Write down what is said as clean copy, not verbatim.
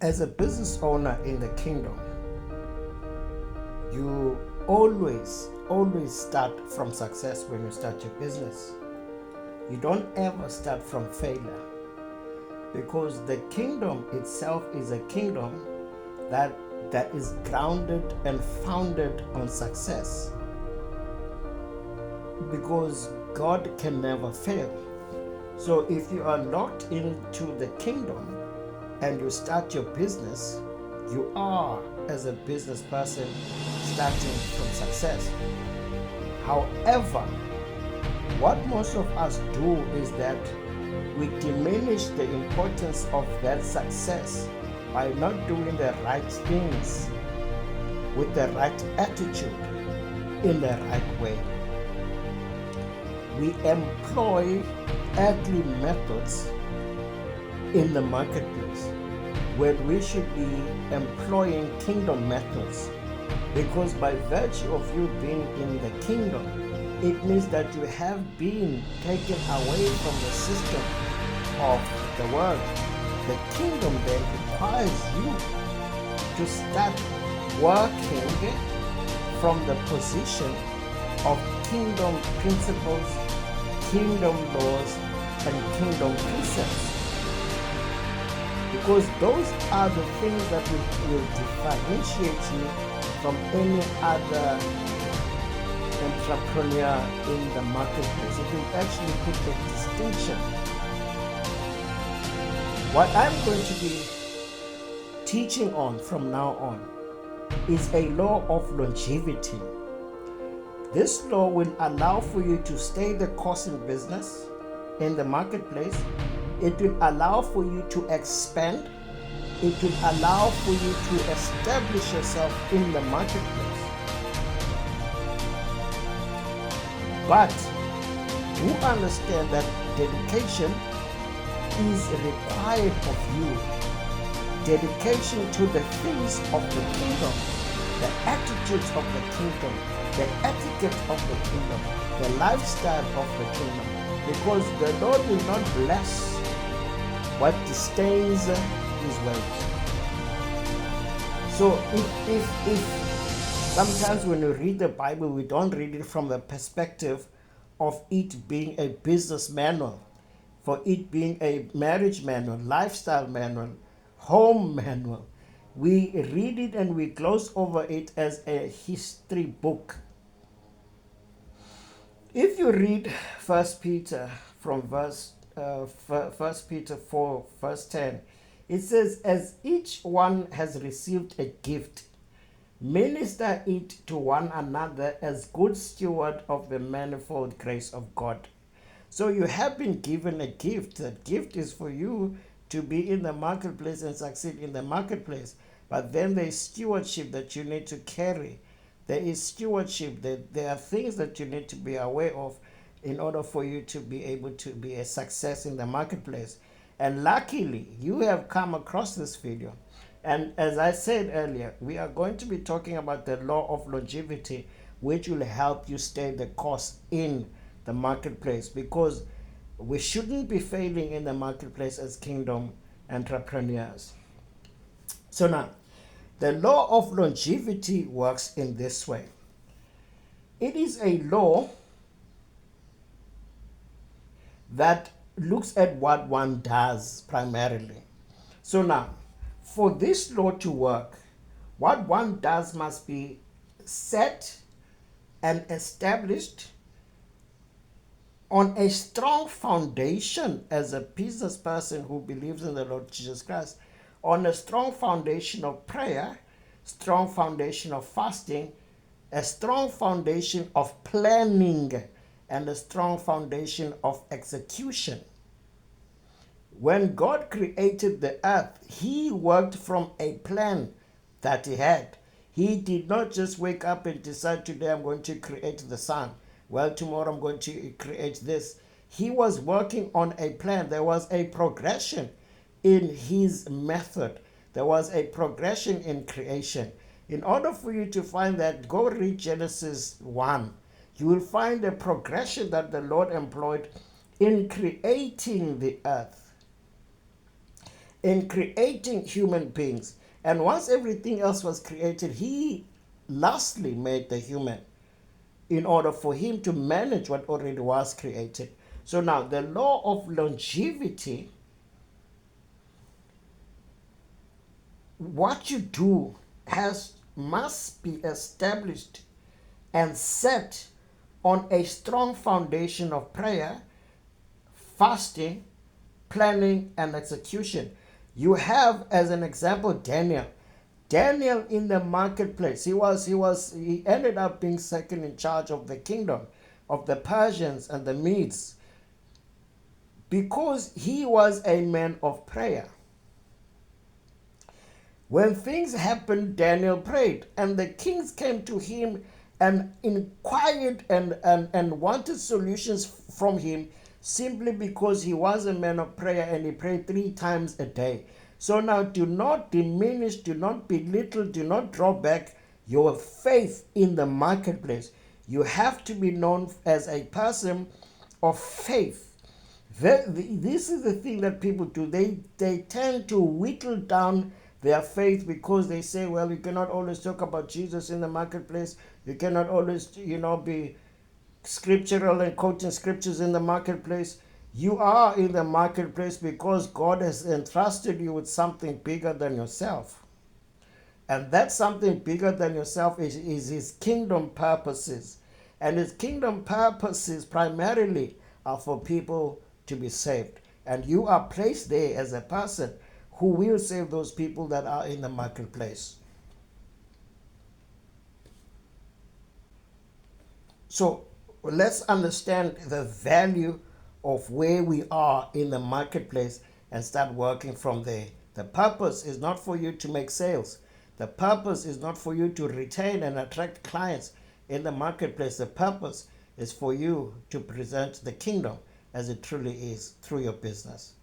As a business owner in the kingdom, you always start from success when you start your business. You don't ever start from failure, because the kingdom itself is a kingdom that is grounded and founded on success, because God can never fail. So if you are locked into the kingdom and you start your business, you are, as a business person, starting from success. However, what most of us do is that we diminish the importance of that success by not doing the right things with the right attitude in the right way. We employ earthly methods in the marketplace when we should be employing kingdom methods, because by virtue of you being in the kingdom, it means that you have been taken away from the system of the world. The kingdom then requires you to start working from the position of kingdom principles, kingdom laws, and kingdom precepts, because those are the things that will differentiate you from any other entrepreneur in the marketplace. It will actually put a distinction. What I'm going to be teaching on from now on is a law of longevity. This law will allow for you to stay the course in business, in the marketplace. It will allow for you to expand. It will allow for you to establish yourself in the marketplace. But you understand that dedication is required of you. Dedication to the things of the kingdom, the attitudes of the kingdom, the etiquette of the kingdom, the lifestyle of the kingdom. Because the Lord will not bless what disdains his ways. So if sometimes when we read the Bible, we don't read it from the perspective of it being a business manual, for it being a marriage manual, lifestyle manual, home manual. We read it and we gloss over it as a history book. If you read 1 Peter from 1 Peter 4 verse 10, it says, as each one has received a gift, minister it to one another as good steward of the manifold grace of God. So you have been given a gift. That gift is for you to be in the marketplace and succeed in the marketplace. But then there is stewardship that you need to carry. There is stewardship. There are things that you need to be aware of in order for you to be able to be a success in the marketplace. And luckily, you have come across this video. And as I said earlier, we are going to be talking about the law of longevity, which will help you stay the course in the marketplace, because we shouldn't be failing in the marketplace as kingdom entrepreneurs. So now, the law of longevity works in this way. It is a law that looks at what one does primarily. So now, for this law to work, what one does must be set and established on a strong foundation as a business person who believes in the Lord Jesus Christ, on a strong foundation of prayer, strong foundation of fasting, a strong foundation of planning, and a strong foundation of execution. When God created the earth, he worked from a plan that he had. He did not just wake up and decide, today I'm going to create the sun. Well, tomorrow I'm going to create this. He was working on a plan. There was a progression in his method. There was a progression in creation. In order for you to find that, go read Genesis 1. You will find a progression that the Lord employed in creating the earth. in creating human beings. And once everything else was created, he lastly made the human in order for him to manage what already was created. So now the law of longevity, what you do must be established and set on a strong foundation of prayer, fasting, planning, and execution. You have, as an example, Daniel. Daniel in the marketplace, he ended up being second in charge of the kingdom of the Persians and the Medes because he was a man of prayer. When things happened, Daniel prayed, and the kings came to him and inquired and wanted solutions from him simply because he was a man of prayer and he prayed 3 times a day. So now do not diminish, do not belittle, do not draw back your faith in the marketplace. You have to be known as a person of faith. This is the thing that people do. They tend to whittle down their faith because they say, well, you cannot always talk about Jesus in the marketplace. You cannot always, be scriptural and quoting scriptures in the marketplace. You are in the marketplace because God has entrusted you with something bigger than yourself. And that something bigger than yourself is his kingdom purposes. And his kingdom purposes primarily are for people to be saved. And you are placed there as a person who will save those people that are in the marketplace. So let's understand the value of where we are in the marketplace and start working from there. The purpose is not for you to make sales. The purpose is not for you to retain and attract clients in the marketplace. The purpose is for you to present the kingdom as it truly is through your business.